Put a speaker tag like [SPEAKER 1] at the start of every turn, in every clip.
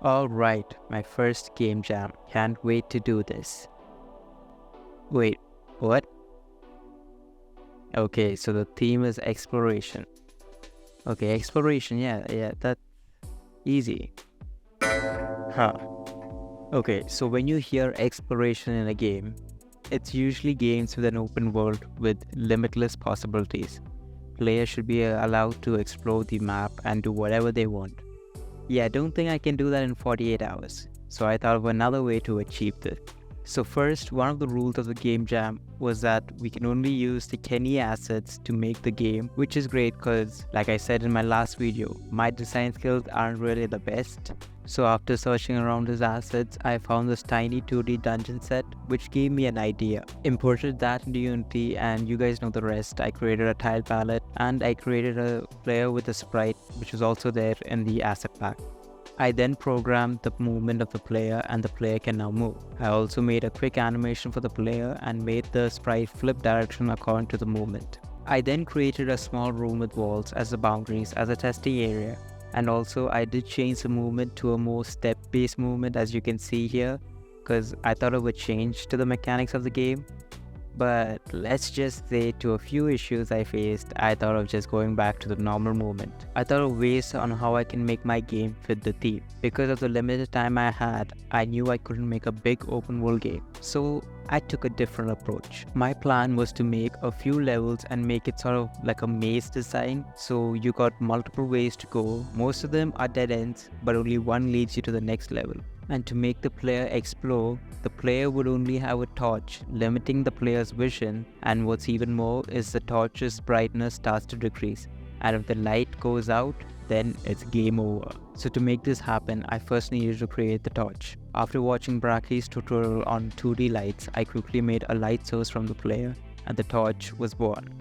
[SPEAKER 1] Alright, my first game jam. Can't wait to do this. Wait, what? Okay, so the theme is exploration. Okay, exploration, yeah, that's easy. Huh. Okay, so when you hear exploration in a game, it's usually games with an open world with limitless possibilities. Players should be allowed to explore the map and do whatever they want. Yeah, I don't think I can do that in 48 hours. So I thought of another way to achieve this. So first, one of the rules of the game jam was that we can only use the Kenney assets to make the game, which is great because, like I said in my last video, my design skills aren't really the best. So after searching around his assets, I found this tiny 2D dungeon set, which gave me an idea. Imported that into Unity, and you guys know the rest. I created a tile palette and I created a player with a sprite, which was also there in the asset pack. I then programmed the movement of the player and the player can now move. I also made a quick animation for the player and made the sprite flip direction according to the movement. I then created a small room with walls as the boundaries as a testing area, and also I did change the movement to a more step-based movement, as you can see here, because I thought it would change to the mechanics of the game. But let's just say, to a few issues I faced, I thought of just going back to the normal movement. I thought of ways on how I can make my game fit the theme. Because of the limited time I had, I knew I couldn't make a big open world game. So I took a different approach. My plan was to make a few levels and make it sort of like a maze design. So you got multiple ways to go. Most of them are dead ends, but only one leads you to the next level. And to make the player explore, the player would only have a torch, limiting the player's vision, and what's even more is the torch's brightness starts to decrease, and if the light goes out, then it's game over. So to make this happen, I first needed to create the torch. After watching Bracky's tutorial on 2D lights, I quickly made a light source from the player, and the torch was born.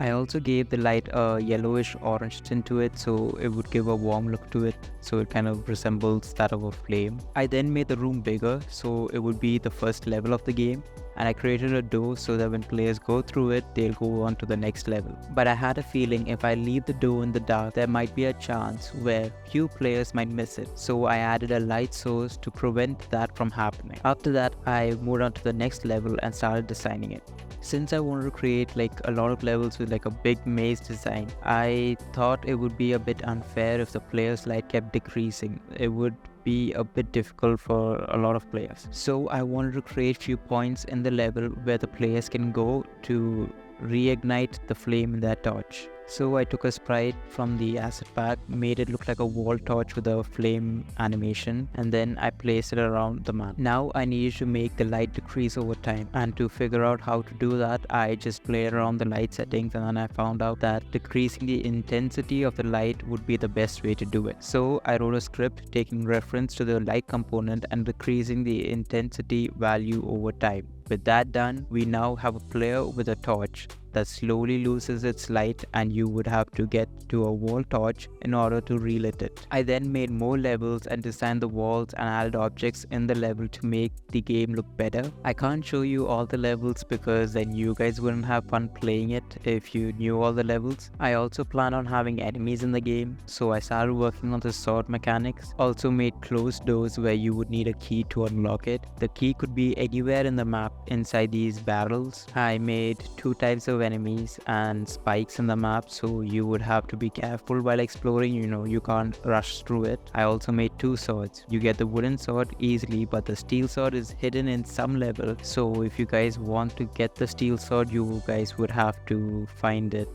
[SPEAKER 1] I also gave the light a yellowish orange tint to it, so it would give a warm look to it, so it kind of resembles that of a flame. I then made the room bigger, so it would be the first level of the game, and I created a door so that when players go through it, they'll go on to the next level. But I had a feeling if I leave the door in the dark, there might be a chance where few players might miss it, so I added a light source to prevent that from happening. After that, I moved on to the next level and started designing it. Since I wanted to create like a lot of levels with like a big maze design, I thought it would be a bit unfair if the player's light kept decreasing. It would be a bit difficult for a lot of players. So I wanted to create few points in the level where the players can go to reignite the flame in their torch. So I took a sprite from the asset pack, made it look like a wall torch with a flame animation, and then I placed it around the map. Now I needed to make the light decrease over time, and to figure out how to do that, I just played around the light settings, and then I found out that decreasing the intensity of the light would be the best way to do it. So I wrote a script taking reference to the light component and decreasing the intensity value over time. With that done, we now have a player with a torch that slowly loses its light, and you would have to get to a wall torch in order to relit it. I then made more levels and designed the walls and added objects in the level to make the game look better. I can't show you all the levels because then you guys wouldn't have fun playing it if you knew all the levels. I also plan on having enemies in the game, so I started working on the sword mechanics. Also made closed doors where you would need a key to unlock it. The key could be anywhere in the map inside these barrels. I made two types of enemies and spikes in the map, so you would have to be careful while exploring. You can't rush through it. I also made two swords. You get the wooden sword easily, but the steel sword is hidden in some level, so if you guys want to get the steel sword, you guys would have to find it,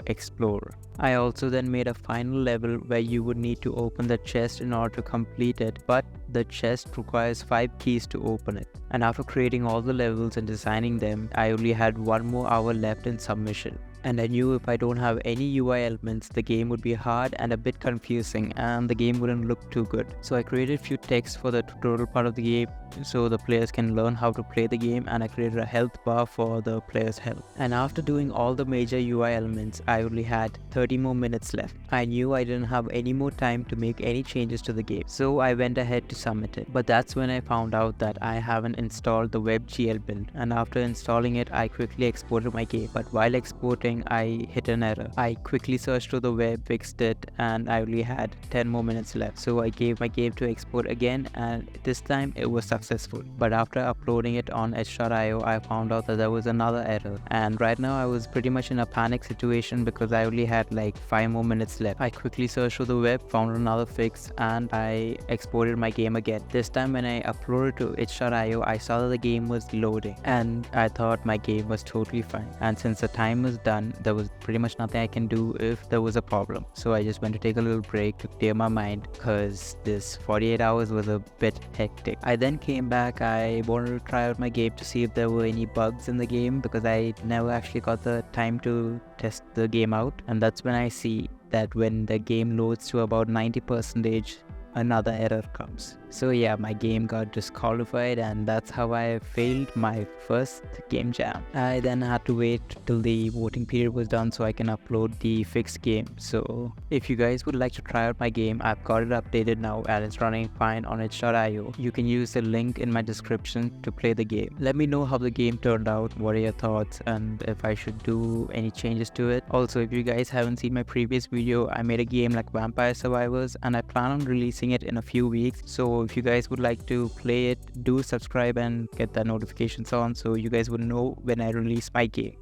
[SPEAKER 1] explore. I also then made a final level where you would need to open the chest in order to complete it, but the chest requires 5 keys to open it. And after creating all the levels and designing them, I only had 1 more hour left in submission. And I knew if I don't have any UI elements, the game would be hard and a bit confusing, and the game wouldn't look too good. So I created few texts for the tutorial part of the game so the players can learn how to play the game, and I created a health bar for the player's health. And after doing all the major UI elements, I only had 30 more minutes left. I knew I didn't have any more time to make any changes to the game, so I went ahead to submit it. But that's when I found out that I haven't installed the WebGL build, and after installing it, I quickly exported my game. But while exporting, morning I hit an error. I quickly searched through the web, fixed it, and I only had 10 more minutes left. So I gave my game to export again, and this time it was successful. But after uploading it on itch.io, I found out that there was another error, and right now I was pretty much in a panic situation because I only had like 5 more minutes left. I quickly searched through the web, found another fix, and I exported my game again. This time when I uploaded to itch.io, I saw that the game was loading, and I thought my game was totally fine. And since the time was done, there was pretty much nothing I can do if there was a problem. So I just went to take a little break to clear my mind because this 48 hours was a bit hectic. I then came back. I wanted to try out my game to see if there were any bugs in the game because I never actually got the time to test the game out. And that's when I see that when the game loads to about 90%, another error comes. So yeah, my game got disqualified, and that's how I failed my first game jam. I then had to wait till the voting period was done so I can upload the fixed game. So if you guys would like to try out my game, I've got it updated now and it's running fine on itch.io. You can use the link in my description to play the game. Let me know how the game turned out, what are your thoughts, and if I should do any changes to it. Also, if you guys haven't seen my previous video, I made a game like Vampire Survivors and I plan on releasing it in a few weeks. So if you guys would like to play it, do subscribe and get the notifications on so you guys would know when I release my game.